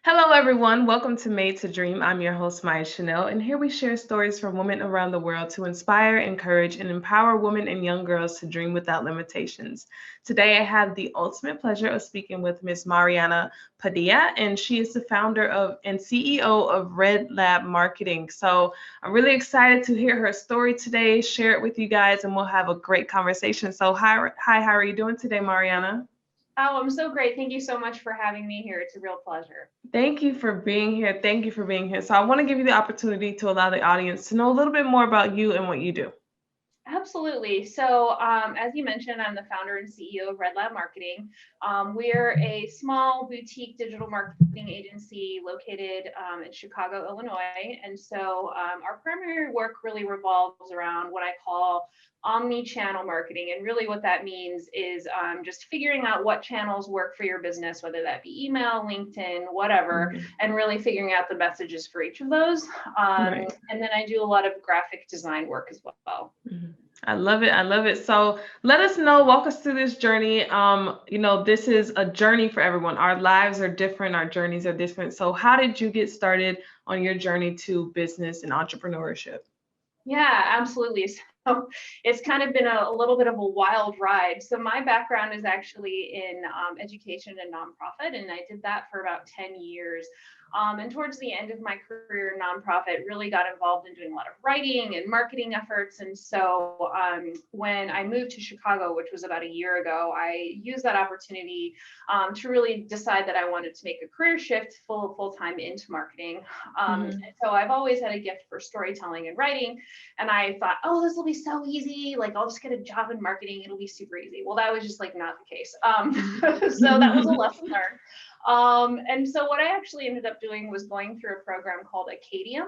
Hello, everyone. Welcome to Made to Dream. I'm your host, Maya Chanel, and here we share stories from women around the world to inspire, encourage, and empower women and young girls to dream without limitations. Today, I have the ultimate pleasure of speaking with Miss Mariana Padilla, and she is the founder of and CEO of Red Lab Marketing. So I'm really excited to hear her story today, share it with you guys, and we'll have a great conversation. So, hi, how are you doing today, Mariana? Oh, I'm so great. Thank you so much for having me here. It's a real pleasure. Thank you for being here. Thank you for being here. So, I want to give you the opportunity to allow the audience to know a little bit more about you and what you do. Absolutely. So, as you mentioned, I'm the founder and CEO of Red Lab Marketing. We're a small boutique digital marketing agency located in Chicago, Illinois. And so, our primary work really revolves around what I call omni-channel marketing. And really, what that means is just figuring out what channels work for your business, whether that be email, LinkedIn, whatever, Mhm. and really figuring out the messages for each of those. Right. And then I do a lot of graphic design work as well. Mhm. I love it. I love it. So let us know, walk us through this journey. This is a journey for everyone. Our lives are different, our journeys are different. So how did you get started on your journey to business and entrepreneurship? Yeah, absolutely. So it's kind of been a little bit of a wild ride. So my background is actually in education and nonprofit, and I did that for about 10 years. And towards the end of my career in nonprofit, really got involved in doing a lot of writing and marketing efforts. And so, when I moved to Chicago, which was about a year ago, I used that opportunity to really decide that I wanted to make a career shift full time into marketing. Hmm. And so I've always had a gift for storytelling and writing, and I thought, oh, this will be so easy. Like, I'll just get a job in marketing. It'll be super easy. Well, that was just like not the case. So that was a lesson learned. And so what I actually ended up doing was going through a program called Acadium.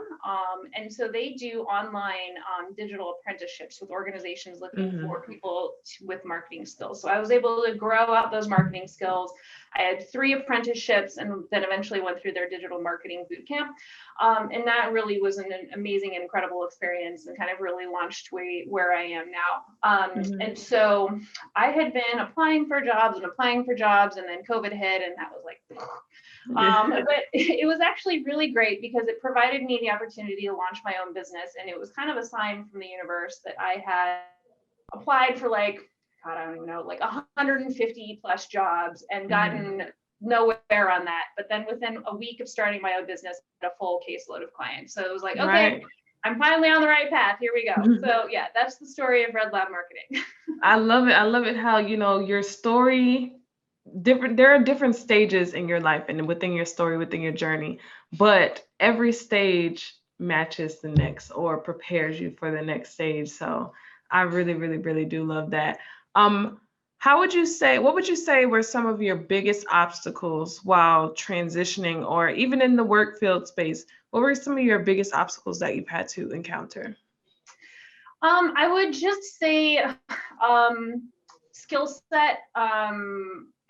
And so they do online digital apprenticeships with organizations looking Hmm. for people with marketing skills. So I was able to grow out those marketing skills. I had 3 apprenticeships and then eventually went through their digital marketing boot camp. And that really was an amazing, incredible experience and kind of really launched where I am now. And Hmm. so I had been applying for jobs and applying for jobs, and then COVID hit, and that was like, Yeah. but it was actually really great because it provided me the opportunity to launch my own business. And it was kind of a sign from the universe that I had applied for like, God, I don't even know, like 150 plus jobs and Hmm. gotten nowhere on that. But then within a week of starting my own business, I had a full caseload of clients. So it was like, okay, Right. I'm finally on the right path. Here we go. So yeah, that's the story of Red Lab Marketing. I love it. I love it how, your story different there are different stages in your life and within your story, within your journey, but every stage matches the next or prepares you for the next stage. So I really, really, really do love that. Um, what would you say were some of your biggest obstacles while transitioning or even in the work field space? What were some of your biggest obstacles that you've had to encounter? I would just say skill set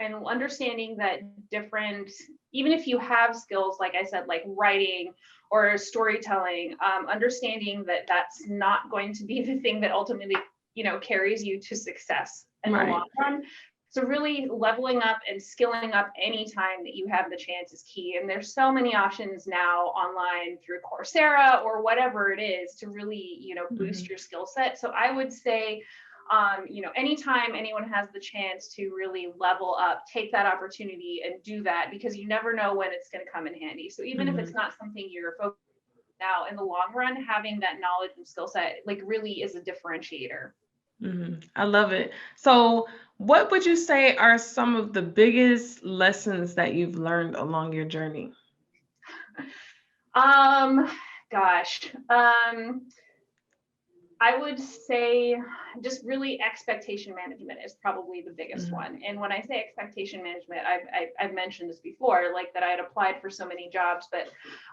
and understanding that different, even if you have skills, like I said, like writing or storytelling, understanding that that's not going to be the thing that ultimately, carries you to success in the long Right. run. So really leveling up and skilling up anytime that you have the chance is key. And there's so many options now online through Coursera or whatever it is to really, boost Hmm. your skill set. So I would say, anytime anyone has the chance to really level up, take that opportunity and do that because you never know when it's going to come in handy. So even if it's Hmm. not something you're focused on now, in the long run, having that knowledge and skill set like really is a differentiator. I love it. So, what would you say are some of the biggest lessons that you've learned along your journey? Um, gosh. I would say just really expectation management is probably the biggest Mhm. one. And when I say expectation management, I've mentioned this before, like that I had applied for so many jobs, but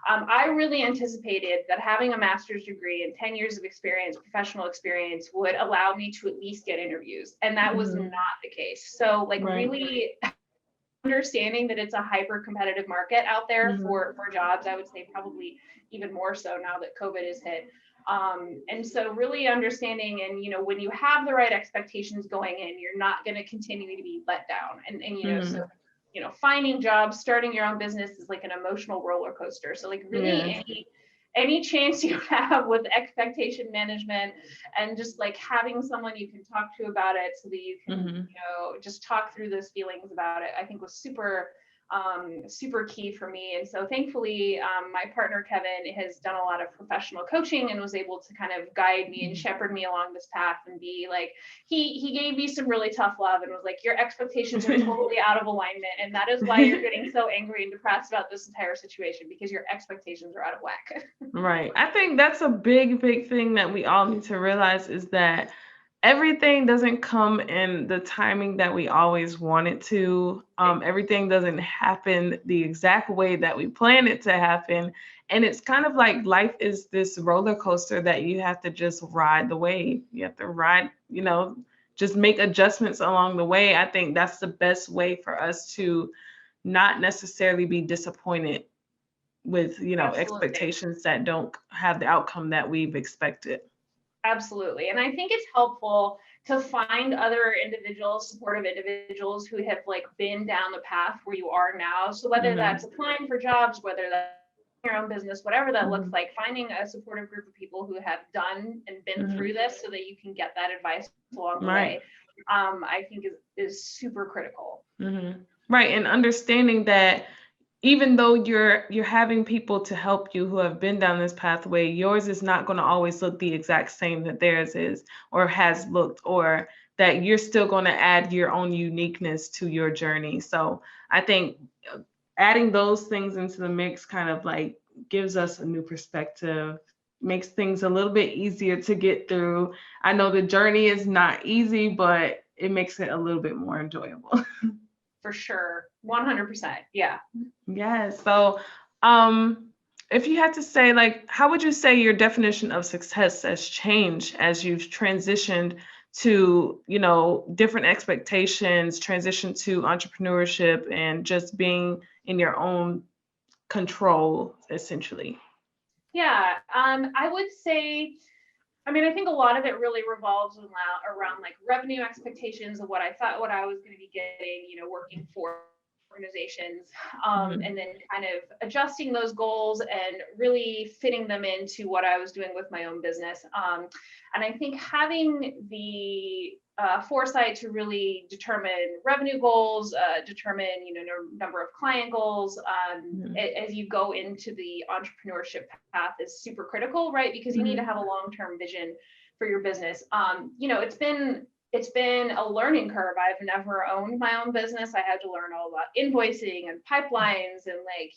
I really anticipated that having a master's degree and 10 years of experience, professional experience, would allow me to at least get interviews. And that was Mhm. not the case. So, like, Right. really understanding that it's a hyper competitive market out there Mhm. for jobs. I would say probably even more so now that COVID has hit. And so really understanding, and when you have the right expectations going in, you're not going to continue to be let down. And so Mhm. finding jobs, starting your own business is like an emotional roller coaster. So like really Yeah. any chance you have with expectation management and just like having someone you can talk to about it so that you can, just talk through those feelings about it, I think was super key for me. And so thankfully, my partner, Kevin, has done a lot of professional coaching and was able to kind of guide me and shepherd me along this path and be like, he gave me some really tough love and was like, your expectations are totally out of alignment. And that is why you're getting so angry and depressed about this entire situation, because your expectations are out of whack. Right. I think that's a big, big thing that we all need to realize is that everything doesn't come in the timing that we always want it to. Everything doesn't happen the exact way that we plan it to happen. And it's kind of like life is this roller coaster that you have to just ride the wave. You have to ride, just make adjustments along the way. I think that's the best way for us to not necessarily be disappointed with, Absolutely. expectations that don't have the outcome that we've expected. Absolutely. And I think it's helpful to find other individuals, supportive individuals who have like been down the path where you are now. So whether that's Mhm. applying for jobs, whether that's your own business, whatever that looks Mhm. like, finding a supportive group of people who have done and been through Mhm. this so that you can get that advice along the Right. way, I think is super critical. Mhm. Right. And understanding that even though you're having people to help you who have been down this pathway, yours is not going to always look the exact same that theirs is or has looked, or that you're still going to add your own uniqueness to your journey. So I think adding those things into the mix kind of like gives us a new perspective, makes things a little bit easier to get through. I know the journey is not easy, but it makes it a little bit more enjoyable. For sure. 100%. Yeah. Yes. So, um, if you had to say, like, how would you say your definition of success has changed as you've transitioned to, different expectations, transition to entrepreneurship and just being in your own control, essentially? Yeah. I would say, I mean, I think a lot of it really revolves around like revenue expectations of what I thought what I was going to be getting, working for organizations, Mhm. and then kind of adjusting those goals and really fitting them into what I was doing with my own business. And I think having the foresight to really determine revenue goals, determine number of client goals, Mhm. as you go into the entrepreneurship path is super critical, right? Because you need to Mhm. have a long-term vision for your business. It's been a learning curve. I've never owned my own business. I had to learn all about invoicing and pipelines and like,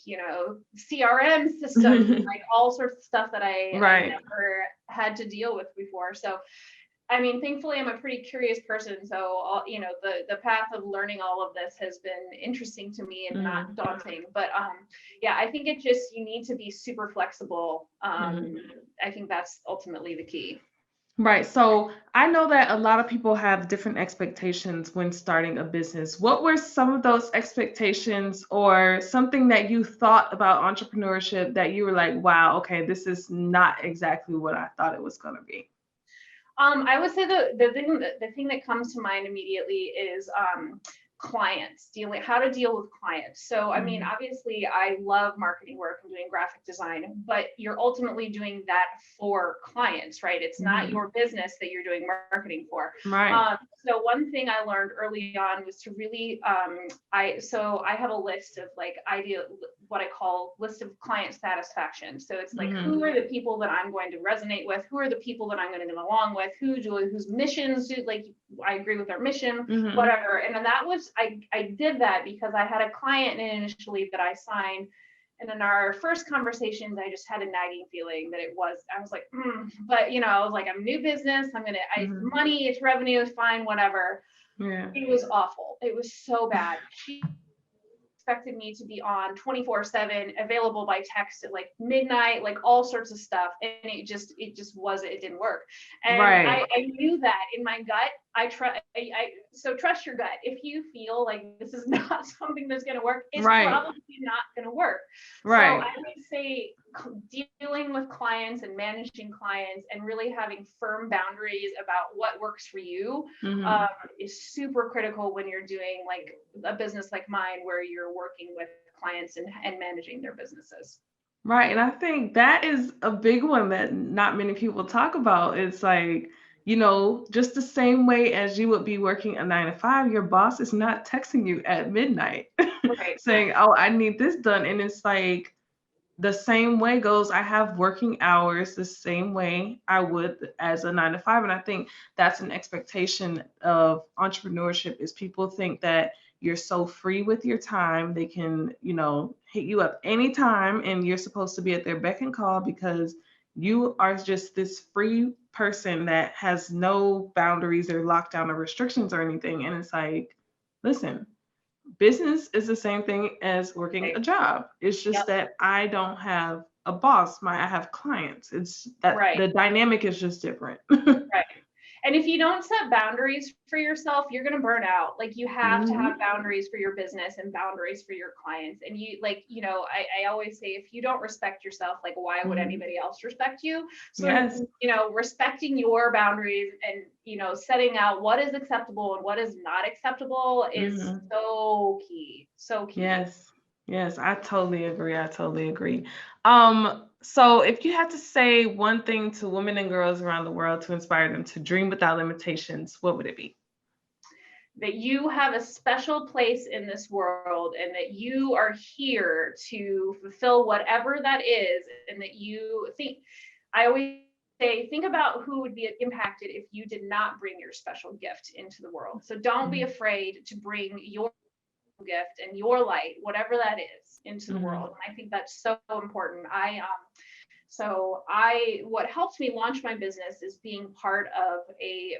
CRM systems and like all sorts of stuff that I Right. never had to deal with before. So, I mean, thankfully I'm a pretty curious person. So, the path of learning all of this has been interesting to me and not Mhm. daunting. But yeah, I think you need to be super flexible. Mhm. I think that's ultimately the key. Right. So I know that a lot of people have different expectations when starting a business. What were some of those expectations or something that you thought about entrepreneurship that you were like, wow, okay, this is not exactly what I thought it was going to be? I would say the thing that comes to mind immediately is clients, how to deal with clients. So, I mean, Mhm. obviously, I love marketing work and doing graphic design, but you're ultimately doing that for clients, right? It's not Mhm. your business that you're doing marketing for. Right. So one thing I learned early on was to really, I have a list of like what I call list of client satisfaction. So it's like, who Mhm. are the people that I'm going to resonate with? Who are the people that I'm going to get along with? Whose missions do, like, I agree with their mission, Mhm. whatever. And then I did that because I had a client initially that I signed. And in our first conversations, I just had a nagging feeling that I was like, but I was like, I'm new business. Mhm. Money, it's revenue, it's fine, whatever. Yeah. It was awful. It was so bad. She expected me to be on 24/7, available by text at like midnight, like all sorts of stuff. And it just wasn't, it didn't work. And Right. I knew that in my gut. so trust your gut. If you feel like this is not something that's going to work, it's Right. probably not going to work. So Right. I would say dealing with clients and managing clients and really having firm boundaries about what works for you Mhm. is super critical when you're doing like a business like mine, where you're working with clients and managing their businesses. Right. And I think that is a big one that not many people talk about. It's like, just the same way as you would be working a 9 to 5, your boss is not texting you at midnight Right. saying, "Oh, I need this done." And it's like the same way goes, I have working hours the same way I would as a 9 to 5. And I think that's an expectation of entrepreneurship is people think that you're so free with your time. They can, hit you up anytime and you're supposed to be at their beck and call because you are just this free person that has no boundaries or lockdown or restrictions or anything. And it's like, listen, business is the same thing as working a Right. job. It's just Yep. that I don't have a boss. I have clients. It's that Right. the dynamic is just different. Right. And if you don't set boundaries for yourself, you're going to burn out. Like you have to have Mhm. boundaries for your business and boundaries for your clients. And you like, I always say, if you don't respect yourself, like why would Mhm. anybody else respect you? So, Yes. respecting your boundaries and, setting out what is acceptable and what is not acceptable is Mhm. so key. So key. Yes. Yes, I totally agree. I totally agree. So if you had to say one thing to women and girls around the world to inspire them to dream without limitations, what would it be? That you have a special place in this world and that you are here to fulfill whatever that is, and that you think, I always say, think about who would be impacted if you did not bring your special gift into the world. So don't be Mhm. afraid to bring your gift and your light, whatever that is, into the Mhm. world. And I think that's so important. What helped me launch my business is being part of a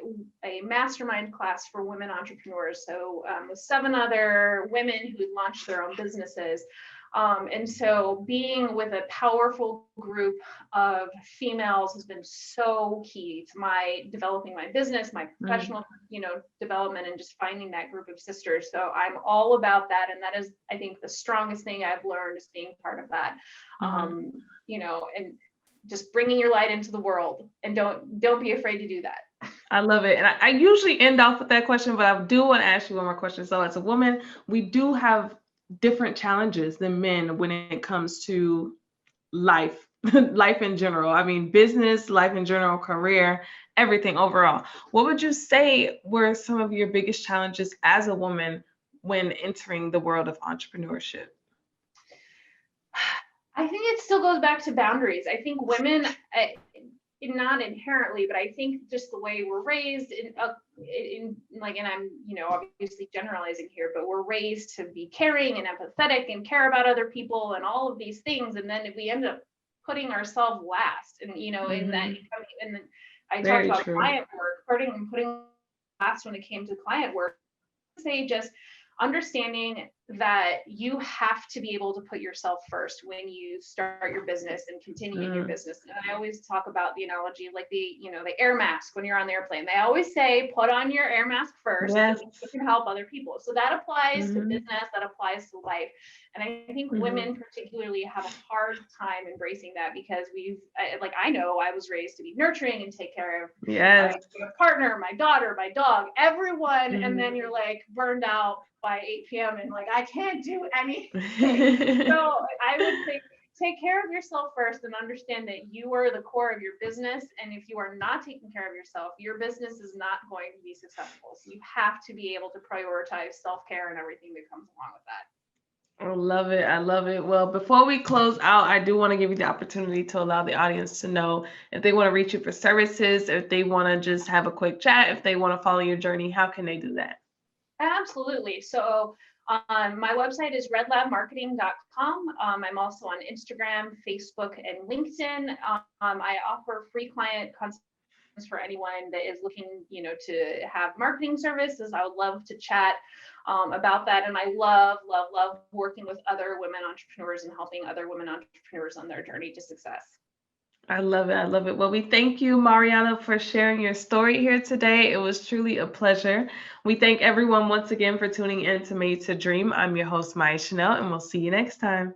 mastermind class for women entrepreneurs. So with 7 other women who launched their own businesses. And so being with a powerful group of females has been so key to my developing my business, my Mhm. professional, development, and just finding that group of sisters. So I'm all about that. And that is, I think, the strongest thing I've learned is being part of that. Mhm. And just bringing your light into the world, and don't be afraid to do that. I love it. And I usually end off with that question, but I do want to ask you one more question. So, as a woman, we do have different challenges than men when it comes to life, life in general. I mean, business, life in general, career, everything overall. What would you say were some of your biggest challenges as a woman when entering the world of entrepreneurship? I think it still goes back to boundaries. I think women, not inherently, but I think just the way we're raised in like, and I'm, obviously generalizing here, but we're raised to be caring and empathetic and care about other people and all of these things. And then we end up putting ourselves last. And, in that, Hmm. and then I talked Very about true. client work, putting last when it came to client work. Say just understanding that you have to be able to put yourself first when you start your business and continue in your Mm, business. And I always talk about the analogy of like the air mask when you're on the airplane. They always say put on your air mask first so yes. that you can help other people. So that applies to Hmm. business, that applies to life. And I think Hmm. women particularly have a hard time embracing that because I know I was raised to be nurturing and take care of Yes. my partner, my daughter, my dog, everyone. And Mhm. then you're like burned out by 8 p.m. and like, I can't do anything. So I would say take care of yourself first and understand that you are the core of your business. And if you are not taking care of yourself, your business is not going to be successful. So you have to be able to prioritize self-care and everything that comes along with that. I love it. I love it. Well, before we close out, I do want to give you the opportunity to allow the audience to know if they want to reach you for services, if they want to just have a quick chat, if they want to follow your journey, how can they do that? Absolutely. So my website is redlabmarketing.com. I'm also on Instagram, Facebook, and LinkedIn. I offer free client consultations for anyone that is looking, to have marketing services. I would love to chat about that. And I love, love, love working with other women entrepreneurs and helping other women entrepreneurs on their journey to success. I love it. I love it. Well, we thank you, Mariana, for sharing your story here today. It was truly a pleasure. We thank everyone once again for tuning in to Made to Dream. I'm your host, Maya Chanel, and we'll see you next time.